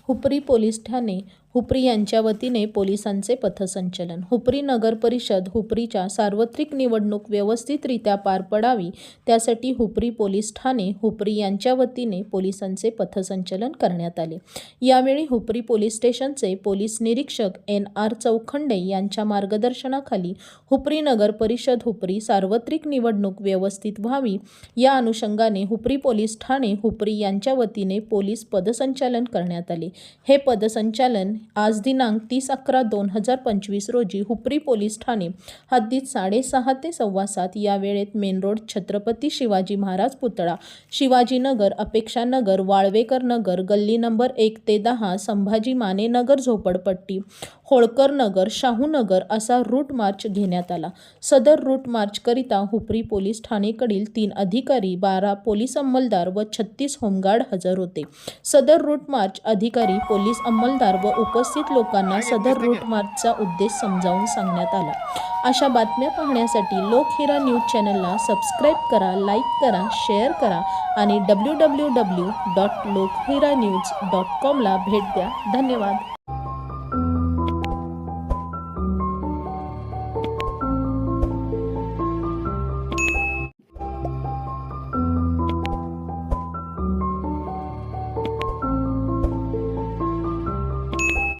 Hupari police Thane Hupari यांच्या वतीने पोलिसांचे पथसंचलन। हुपरी नगर परिषद हुपरीच्या सार्वत्रिक निवडणूक व्यवस्थितरित्या पार पडावी त्यासाठी हुपरी पोलीस ठाणे हुपरी यांच्या वतीने पोलिसांचे पथसंचलन करण्यात आले। यावेळी हुपरी पोलीस स्टेशनचे पोलीस निरीक्षक NR चौखंडे यांच्या मार्गदर्शनाखाली हुपरी नगर परिषद हुपरी सार्वत्रिक निवडणूक व्यवस्थित व्हावी या अनुषंगाने हुपरी पोलीस ठाणे हुपरी यांच्या वतीने पोलीस पदसंचलन करण्यात आले। हे पदसंचलन आज दिनांक 30/11/2025 रोजी हुपरी पोलीस ठाणे हद्दीत 6:30 ते 7:15 या वेळेत मेन रोड छत्रपती शिवाजी महाराज पुतळा, शिवाजीनगर, अपेक्षा नगर, वाळवेकर नगर, गल्ली नंबर 1 ते 10, संभाजी माने नगर झोपडपट्टी, होळकर नगर, शाहू नगर असा रूट मार्च घेण्यात आला। सदर रूट मार्च करिता हुपरी पोलीस ठाणेकडील 3 अधिकारी, 12 पोलीस अंमलदार व 36 होमगार्ड हजर होते। सदर रूट मार्च अधिकारी, पोलीस अंमलदार व उपस्थित लोकांना सदर रूट मार्चचा उद्देश समजावून सांगण्यात आला। अशा बातम्या पाहण्यासाठी लोकहिरा न्यूज चॅनलला सबस्क्राईब करा, लाईक करा, शेअर करा आणि www.lokhiranews.com ला भेट द्या। धन्यवाद।